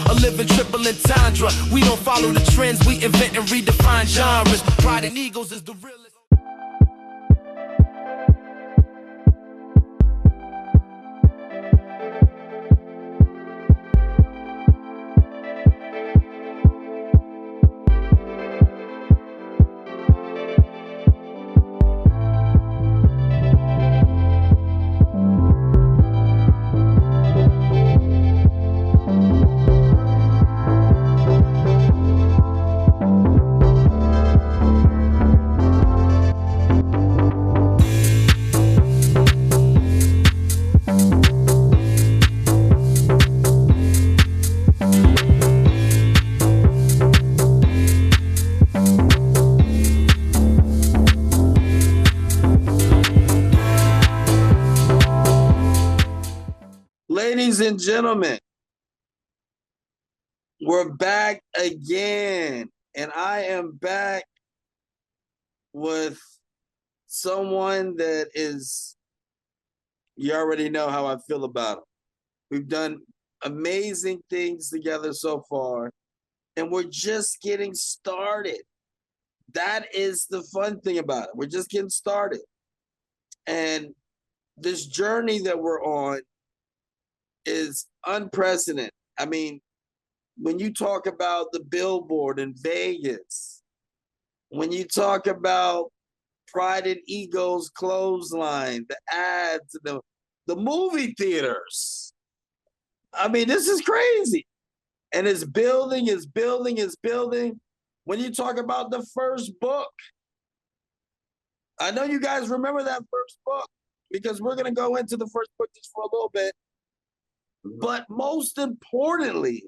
a living triple entendre. We don't follow the trends, we invent and redefine genres. Pride and egos is the realest. Ladies and gentlemen, we're back again, and I am back with someone that is, you already know how I feel about him. We've done amazing things together so far, and we're just getting started. That is the fun thing about it. We're just getting started. And this journey that we're on is unprecedented. I mean, when you talk about the billboard in Vegas, when you talk about Pride and Ego's clothesline, the ads, the movie theaters, I mean, this is crazy. And it's building, it's building, it's building. When you talk about the first book, I know you guys remember that first book because we're going to go into the first book just for a little bit. But most importantly,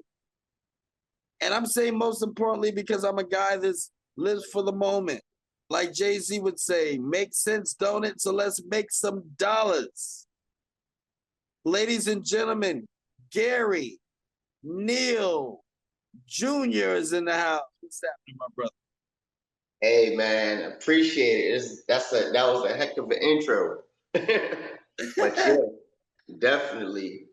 and I'm saying most importantly because I'm a guy that lives for the moment. Like Jay-Z would say, make sense, don't it? So let's make some dollars. Ladies and gentlemen, Gary Neal Jr. is in the house. What's happening, my brother? Hey, man, appreciate it. That was a heck of an intro. But yeah, definitely.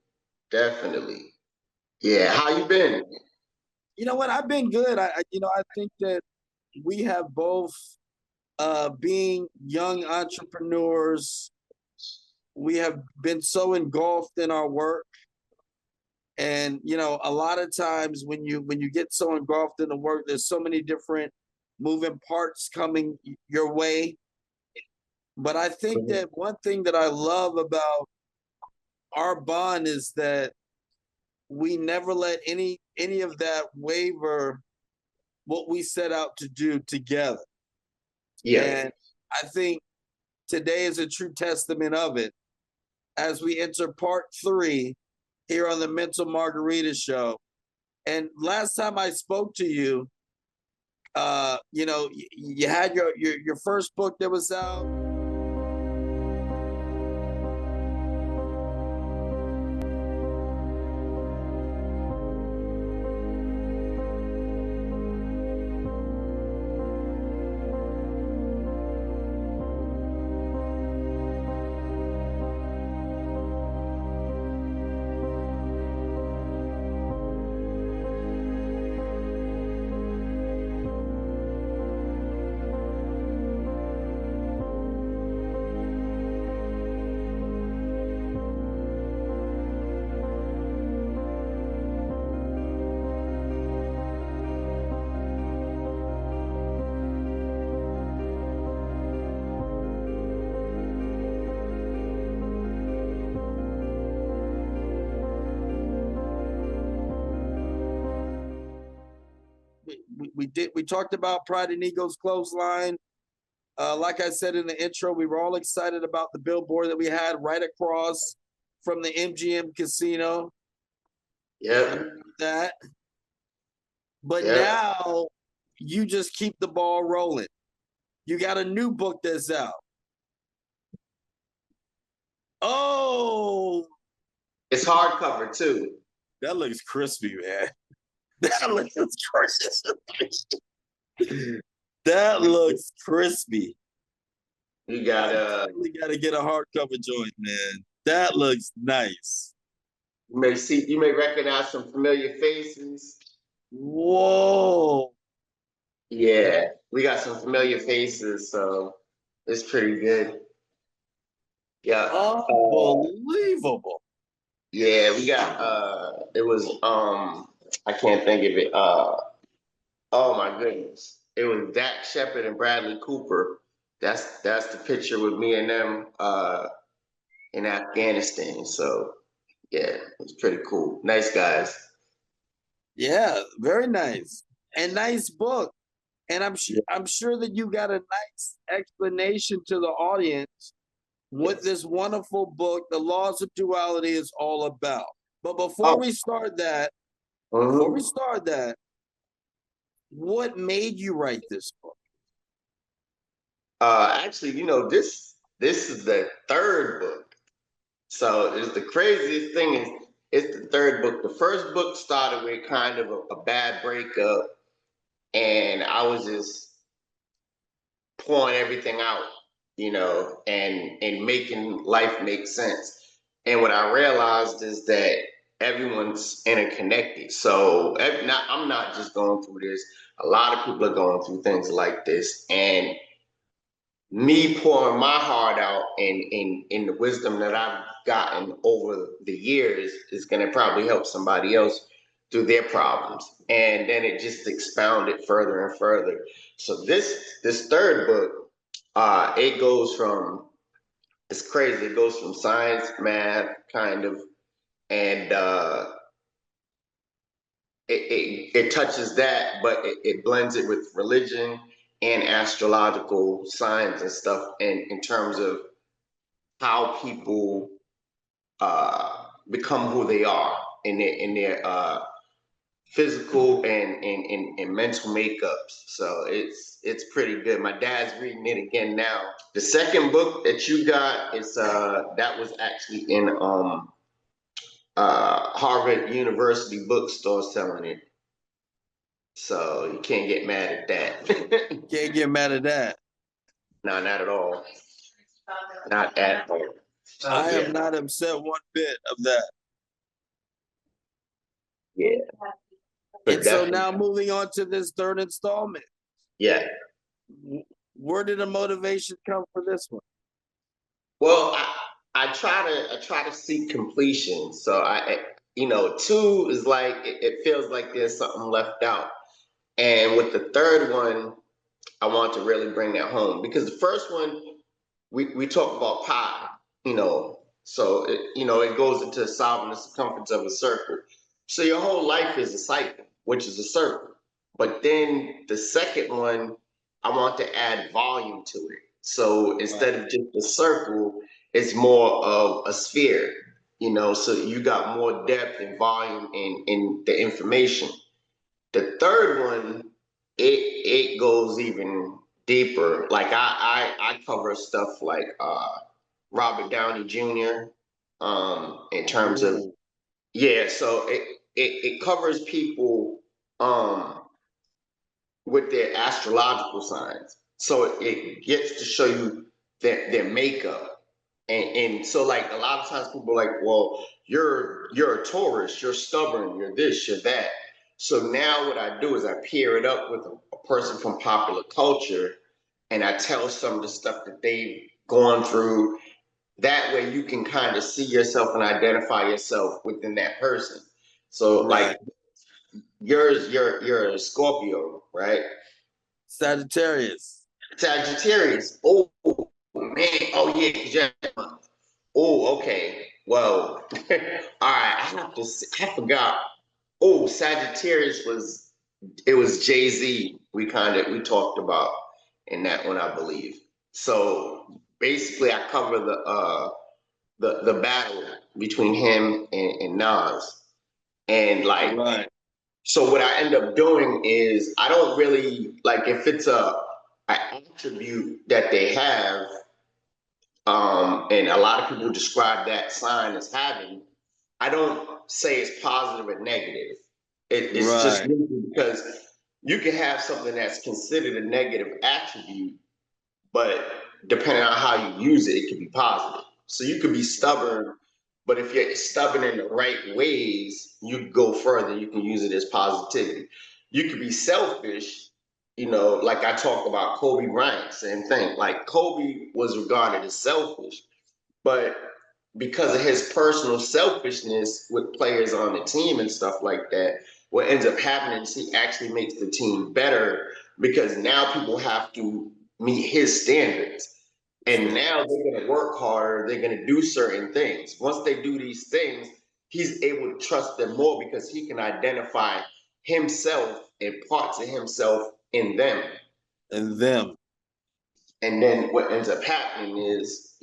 Yeah, how you been? You know what? I've been good. I think that we have both, being young entrepreneurs, we have been so engulfed in our work. And, a lot of times when you get so engulfed in the work, there's so many different moving parts coming your way. But I think that one thing that I love about our bond is that we never let any of that waver what we set out to do together. Yeah. And I think today is a true testament of it as we enter part 3 here on the Mental Margarita Show. And last time I spoke to you, you had your first book that was out. We talked about Pride and Ego's clothesline. Like I said in the intro, we were all excited about the billboard that we had right across from the MGM casino. Yeah. That. But now you just keep the ball rolling. You got a new book that's out. Oh, it's hardcover too. That looks crispy, man. That looks crispy. That looks crispy. You gotta get a hardcover joint, man. That looks nice. You may recognize some familiar faces. Whoa. Yeah, we got some familiar faces, so it's pretty good. Yeah. Unbelievable. Yeah, we got it was I can't think of it. Oh my goodness. It was Dak Shepard and Bradley Cooper. That's the picture with me and them in Afghanistan. So yeah, it's pretty cool. Nice guys. Yeah, very nice. And nice book. And I'm sure that you got a nice explanation to the audience what this wonderful book, The Laws of Duality, is all about. But before Oh, we start that, mhm. what made you write this book? Actually, this is the third book. So it's the craziest thing is it's the third book. The first book started with kind of a bad breakup, and I was just pouring everything out, and making life make sense. And what I realized is that everyone's interconnected. So I'm not just going through this. A lot of people are going through things like this, and me pouring my heart out in the wisdom that I've gotten over the years is going to probably help somebody else through their problems. And then it just expounded further and further. So this third book, it goes from it's crazy. It goes from science, math, kind of, and it touches that, but it blends it with religion and astrological signs and stuff in terms of how people become who they are in their physical and mental makeups. So it's pretty good. My dad's reading it again now. The second book that you got is that was actually in Harvard University bookstore selling it. So you can't get mad at that. Can't get mad at that. No, not at all. Not at all. I Yeah, am not upset one bit of that. yeah. But And so definitely, now moving on to this third installment. yeah. Where did the motivation come for this one? Well, I try to seek completion. So two is like it feels like there's something left out. And with the third one, I want to really bring that home because the first one we talk about pi, so it goes into solving the circumference of a circle. So your whole life is a cycle, which is a circle. But then the second one, I want to add volume to it. So instead of just a circle, it's more of a sphere, so you got more depth and volume in the information. The third one, it goes even deeper. Like I cover stuff like Robert Downey Jr. In terms of Ooh, yeah, so it covers people with their astrological signs. So it gets to show you their makeup. And so like a lot of times people are like, well, you're a Taurus, you're stubborn, you're this, you're that. So now what I do is I pair it up with a person from popular culture and I tell some of the stuff that they've gone through. That way you can kind of see yourself and identify yourself within that person. So like right. you're a Scorpio, right? Sagittarius. Sagittarius. Oh man. Oh yeah. 'Cause oh okay. Well, all right. I forgot. Oh, Sagittarius was Jay-Z. We we talked about in that one, I believe. So basically, I cover the battle between him and Nas, and like Right. so what I end up doing is I don't really like if it's an attribute that they have, and a lot of people describe that sign as having. I don't say it's positive or negative. It's just Right. because you can have something that's considered a negative attribute, but depending on how you use it, it can be positive. So you could be stubborn, But if you're stubborn in the right ways, you go further. You can use it as positivity. You could be selfish, like I talked about Kobe Bryant, same thing. Like Kobe was regarded as selfish, but because of his personal selfishness with players on the team and stuff like that, what ends up happening is he actually makes the team better because now people have to meet his standards. And now they're going to work harder. They're going to do certain things. Once they do these things, he's able to trust them more because he can identify himself and parts of himself in them. And them. And then what ends up happening is,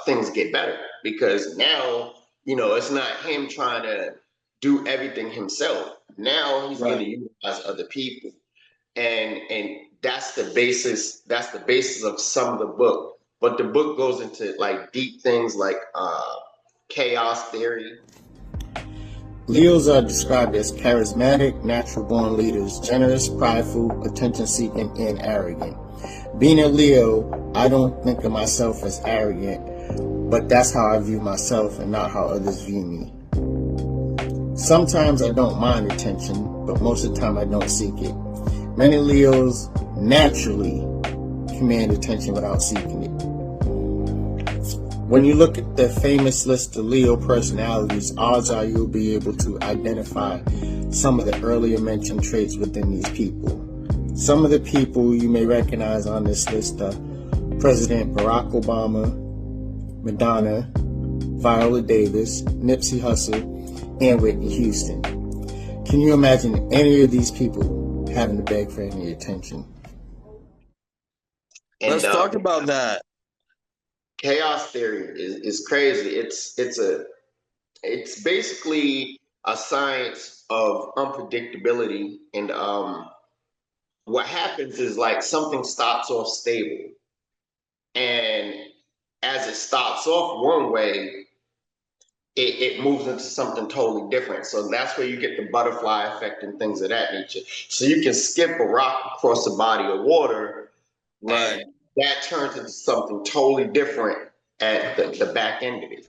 things get better because now, it's not him trying to do everything himself. Now he's going to utilize other people. And that's the basis of some of the book. But the book goes into like deep things like chaos theory. Leos are described as charismatic, natural-born leaders, generous, prideful, attention-seeking, and arrogant. Being a Leo, I don't think of myself as arrogant, but that's how I view myself and not how others view me. Sometimes I don't mind attention, but most of the time I don't seek it. Many Leos naturally command attention without seeking it. When you look at the famous list of Leo personalities, odds are you'll be able to identify some of the earlier mentioned traits within these people. Some of the people you may recognize on this list are President Barack Obama, Madonna, Viola Davis, Nipsey Hussle, and Whitney Houston. Can you imagine any of these people having to beg for any attention? And, let's talk about that. Chaos theory is crazy. It's basically a science of unpredictability, and what happens is like something starts off stable, and as it starts off one way, it moves into something totally different. So that's where you get the butterfly effect and things of that nature. So you can skip a rock across a body of water, and that turns into something totally different at the back end of it.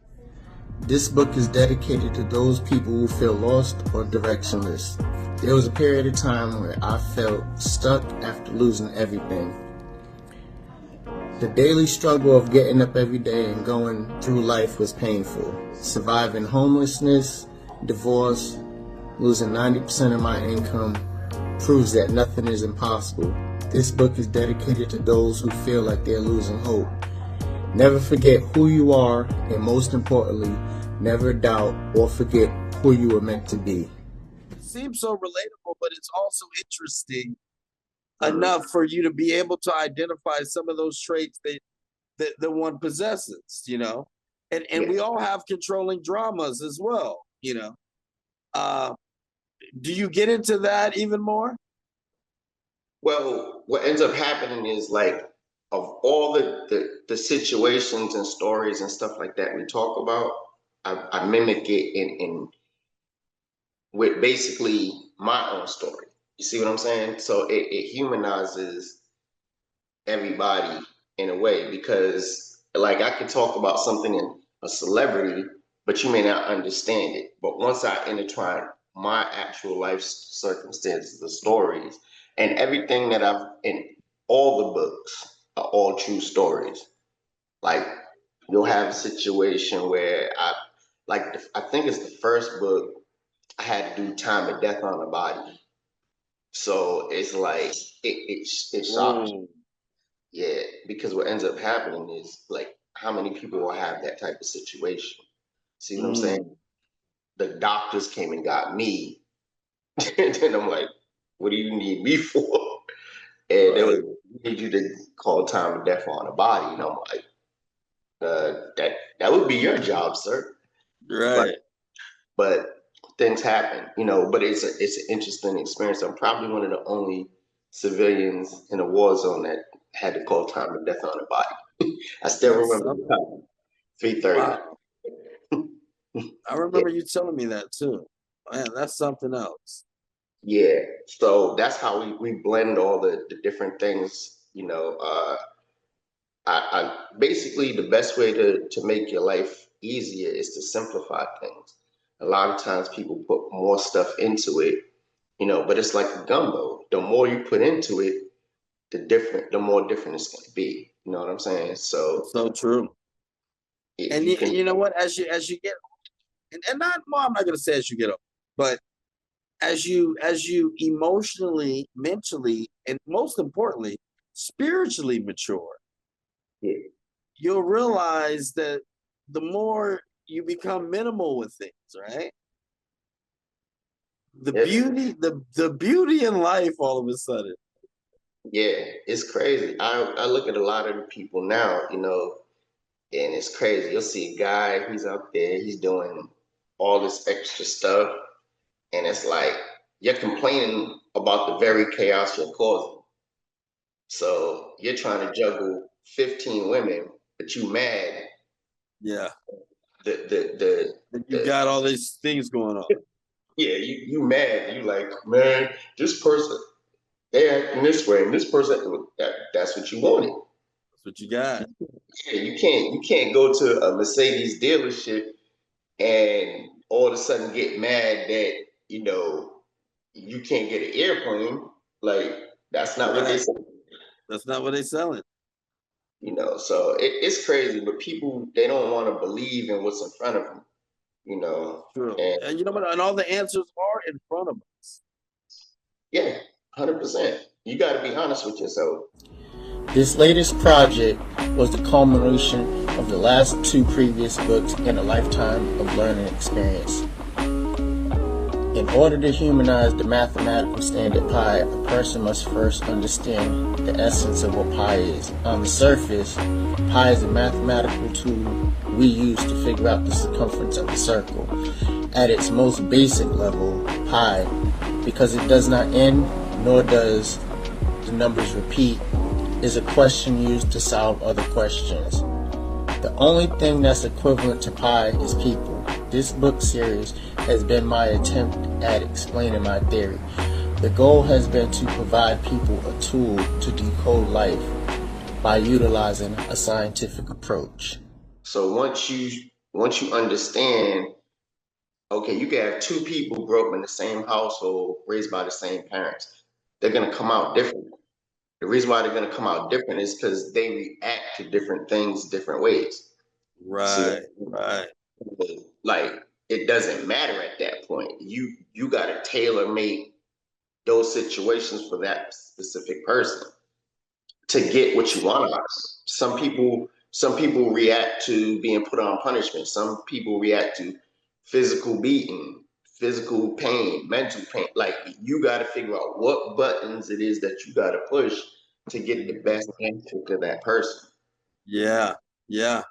This book is dedicated to those people who feel lost or directionless. There was a period of time where I felt stuck after losing everything. The daily struggle of getting up every day and going through life was painful. Surviving homelessness, divorce, losing 90% of my income proves that nothing is impossible. This book is dedicated to those who feel like they're losing hope. Never forget who you are, and most importantly, never doubt or forget who you were meant to be. It seems so relatable, but it's also interesting enough for you to be able to identify some of those traits that one possesses, and we all have controlling dramas as well, do you get into that even more? Well, what ends up happening is like of all the situations and stories and stuff like that we talk about, I mimic it in with basically my own story. You see what I'm saying? So it humanizes everybody in a way, because like I could talk about something in a celebrity, but you may not understand it. But once I intertwine my actual life circumstances, the stories, and everything that I've in all the books are all true stories. Like you'll have a situation where I think it's the first book I had to do time of death on a body. So it's like it shocks you. Yeah, because what ends up happening is like how many people will have that type of situation? See what I'm saying? The doctors came and got me, and then I'm like, "What do you need me for?" And they was, "We need you to call time of death on a body," and I'm like, "That would be your job, sir." Right. But things happen, But it's an interesting experience. I'm probably one of the only civilians in a war zone that had to call time of death on a body. I still remember the time, 3:30. Wow. I remember you telling me that too. Man, that's something else. Yeah, so that's how we blend all the different things. I basically the best way to make your life easier is to simplify things. A lot of times people put more stuff into it, but it's like a gumbo. The more you put into it, the more different it's going to be. You know what I'm saying? So So true. if And you can, you know what? As you get, and not, well, I'm not going to say as you get up, but as you emotionally, mentally, and most importantly, spiritually mature, yeah, you'll realize that the more you become minimal with things, right? The yeah, beauty, the beauty in life, all of a sudden. yeah, it's crazy. I look at a lot of the people now, and it's crazy. You'll see a guy, he's out there, he's doing all this extra stuff, and it's like you're complaining about the very chaos you're causing. So you're trying to juggle 15 women, but you mad. Yeah. The You got all these things going on. yeah, you mad. You like, man, this person they acting this way, and this person that's what you wanted. That's what you got. Yeah, you can't go to a Mercedes dealership and all of a sudden get mad that you can't get an airplane. Like that's not what they Right. say. That's not what they're selling. So it's crazy, but people they don't want to believe in what's in front of them. True. And And you know what? And all the answers are in front of us. yeah, 100%. You got to be honest with yourself. This latest project was the culmination of the last 2 previous books in a lifetime of learning experience. In order to humanize the mathematical standard pi, a person must first understand the essence of what pi is. On the surface, pi is a mathematical tool we use to figure out the circumference of a circle. At its most basic level, pi, because it does not end, nor does the numbers repeat, is a question used to solve other questions. The only thing that's equivalent to pi is people. This book series has been my attempt at explaining my theory. The goal has been to provide people a tool to decode life by utilizing a scientific approach. So once you understand, okay, you can have 2 people grow up in the same household, raised by the same parents. They're gonna come out different. The reason why they're gonna come out different is because they react to different things different ways. See, Right. Right. like it doesn't matter at that point. You gotta tailor make those situations for that specific person to get what you want out of them. Some people react to being put on punishment. Some people react to physical beating, physical pain, mental pain. Like you got to figure out what buttons it is that you got to push to get the best answer to that person. Yeah. Yeah.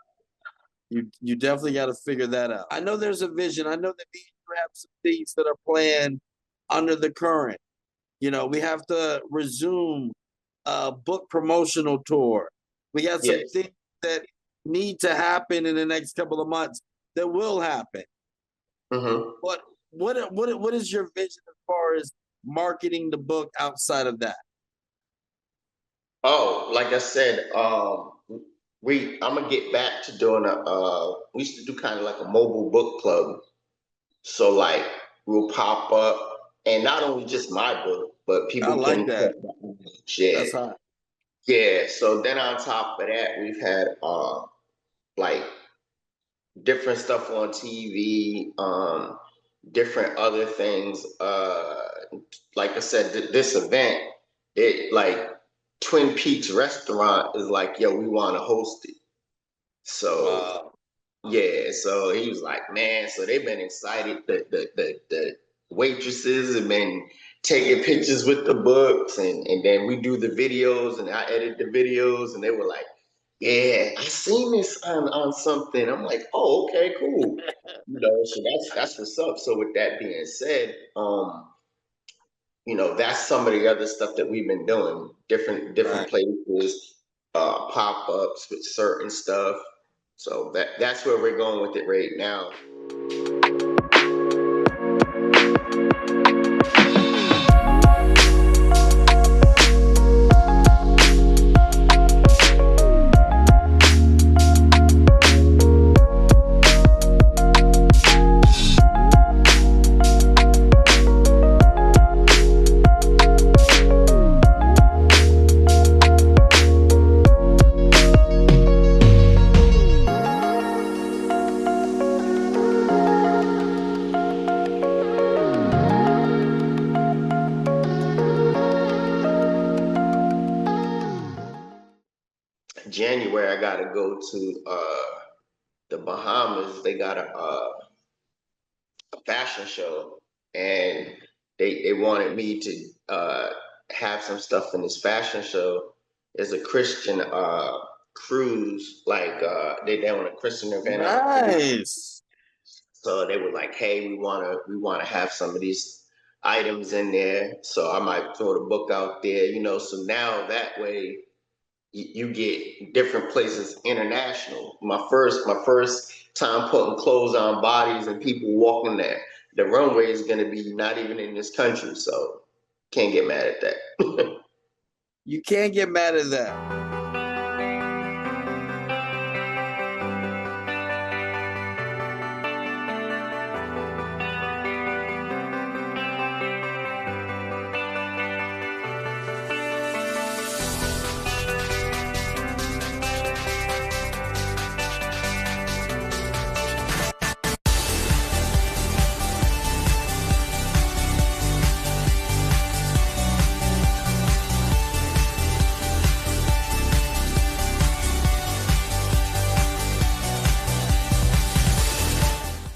You definitely got to figure that out. I know there's a vision. I know that we have some things that are planned under the current. We have to resume a book promotional tour. We got some Yes. things that need to happen in the next couple of months that will happen. Mm-hmm. But what is your vision as far as marketing the book outside of that? Oh, like I said, I'm gonna get back to doing we used to do kind of like a mobile book club. So like we'll pop up and not only just my book, but I people like can that. share. That's hot. Yeah. So then on top of that, we've had like different stuff on TV, different other things. Like I said, this event, it like Twin Peaks restaurant is like, yo, we want to host it. So Wow. yeah, so he was like, man, so they've been excited. The waitresses have been taking pictures with the books, and then we do the videos, and I edit the videos, and they were like, yeah, I seen this on something. I'm like, oh, okay, cool. So that's what's up. So with that being said, that's some of the other stuff that we've been doing, different Right. places, pop-ups with certain stuff. So that's where we're going with it right now. January I gotta go to the Bahamas. They got a fashion show, and they wanted me to have some stuff in this fashion show. It's a Christian cruise, like they want a Christian event on a cruise. Nice. So they were like, "Hey, we wanna have some of these items in there." So I might throw the book out there, you know. So now that way you get different places international. My first time putting clothes on bodies and people walking there. The runway is gonna be not even in this country, so can't get mad at that. You can't get mad at that.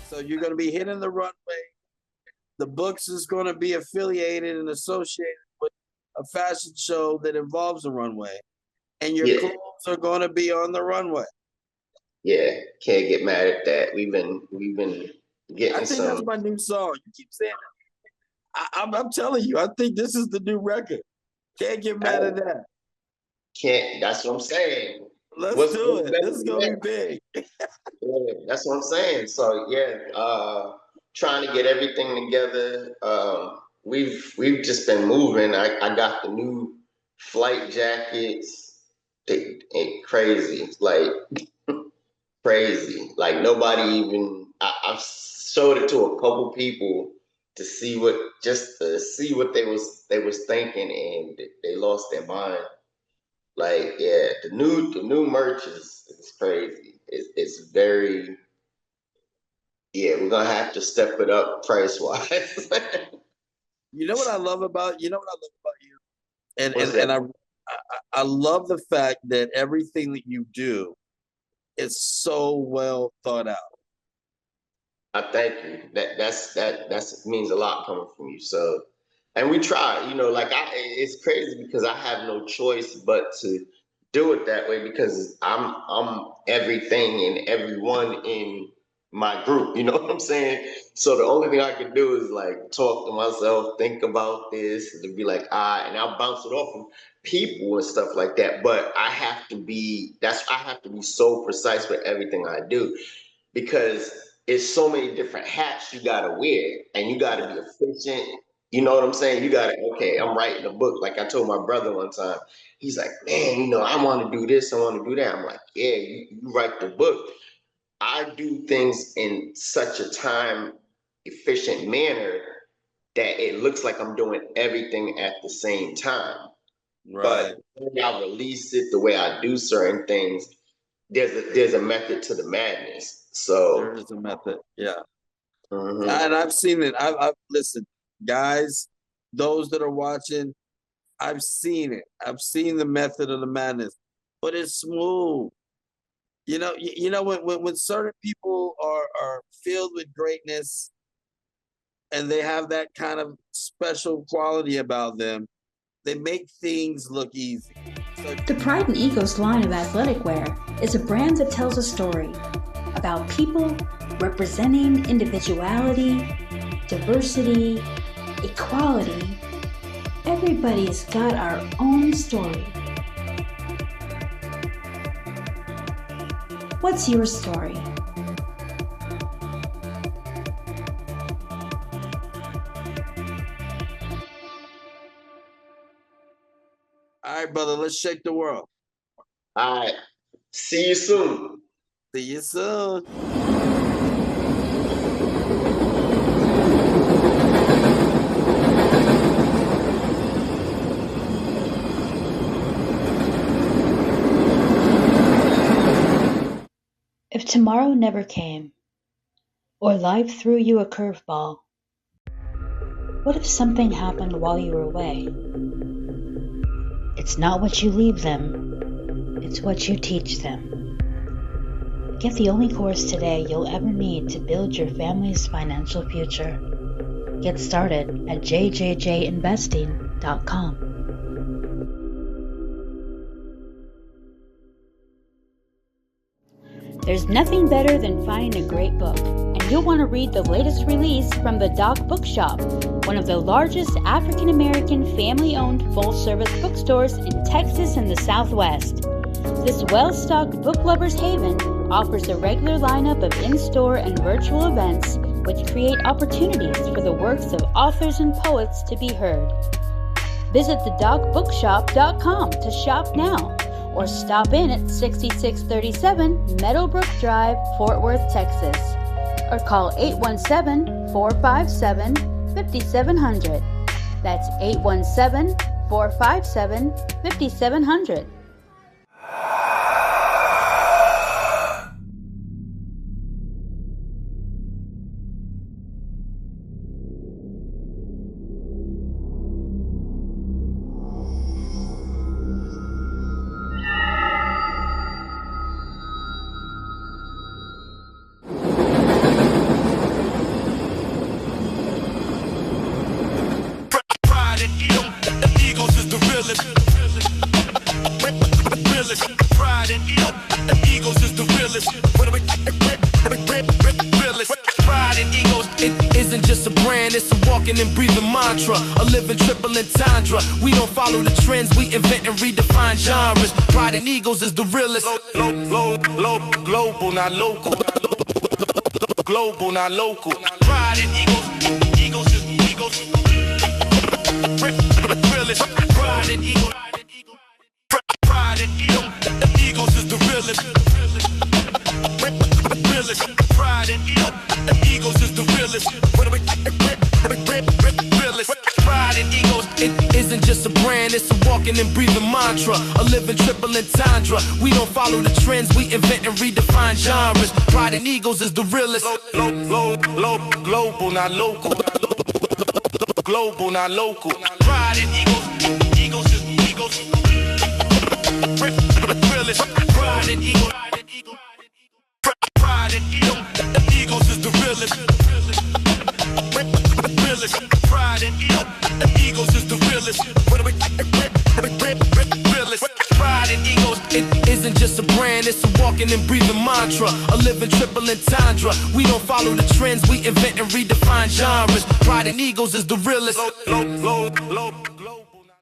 So you're going to be hitting the runway. The books is going to be affiliated and associated with a fashion show that involves a runway, and your Yeah. clothes are going to be on the runway. Yeah, can't get mad at that. We've been getting I think that's my new song. You keep saying that. I'm telling you, I think this is the new record. Can't get mad at that. That's what I'm saying. Let's do it. This is going to be big. Yeah, that's what I'm saying. So yeah, trying to get everything together. We've just been moving. I got the new flight jackets. They crazy, like crazy. Like nobody even. I showed it to a couple people to see what they was thinking, and they lost their mind. Like, yeah, the new merch is crazy. It's very, yeah, we're gonna have to step it up price wise. You know what I love about you, and What's and that? I love the fact that everything that you do is so well thought out. I thank you. That means a lot coming from you. So, and we try, you know, like it's crazy because I have no choice but to do it that way because I'm everything and everyone in my group. You know what I'm saying? So the only thing I can do is like talk to myself, think about this, and be like, and I'll bounce it off of people and stuff like that. But I have to be so precise with everything I do because it's so many different hats you gotta wear and you gotta be efficient. You know what I'm saying? You gotta, okay, I'm writing a book. Like I told my brother one time, he's like, man, you know, I want to do this, I want to do that. I'm like, yeah, you write the book. I do things in such a time efficient manner that it looks like I'm doing everything at the same time. Right. But the way I release it, the way I do certain things, there's a method to the madness. So There is a method. Yeah. mhm. And I've seen it. I've listened, guys, those that are watching, I've seen it. I've seen the method of the madness, but it's smooth. You know, when certain people are filled with greatness and they have that kind of special quality about them, they make things look easy. So The Pride and Egos line of athletic wear is a brand that tells a story about people representing individuality, diversity, equality. Everybody's got our own story. What's your story? all right, brother, let's shake the world. All right. See you soon. See you soon. If tomorrow never came, or life threw you a curveball, what if something happened while you were away? It's not what you leave them, it's what you teach them. Get the only course today you'll ever need to build your family's financial future. Get started at jjjinvesting.com. There's nothing better than finding a great book, and you'll want to read the latest release from the Doc Bookshop, one of the largest African-American family-owned full-service bookstores in Texas and the Southwest. This well-stocked book lover's haven offers a regular lineup of in-store and virtual events which create opportunities for the works of authors and poets to be heard. Visit thedocbookshop.com to shop now, or stop in at 6637 Meadowbrook Drive, Fort Worth, Texas, or call 817-457-5700. That's 817-457-5700. Pride and egos is the realest. Pride and egos, it isn't just a brand, it's a walking and breathing mantra, a living triple entendre. We don't follow the trends, we invent and redefine genres. Pride and egos is the realest. Global, not local. Global, not local. Pride and egos is egos. Realest. Pride and egos. Pride and egos is the realest. Pride and egos is the realest. Pride and egos, it isn't just a brand, it's a walking and breathing mantra, a living triple entendre. We don't follow the trends, we invent and redefine genres. Pride and egos is the realest. Global, not local. Global, not local. Pride and egos is egos. Pride and egos. Pride and egos is the realest. Pride and egos is the realest. Pride and egos, it isn't just a brand, it's a walking and breathing mantra, a living triple entendre. We don't follow the trends, we invent and redefine genres. Pride and egos is the realest.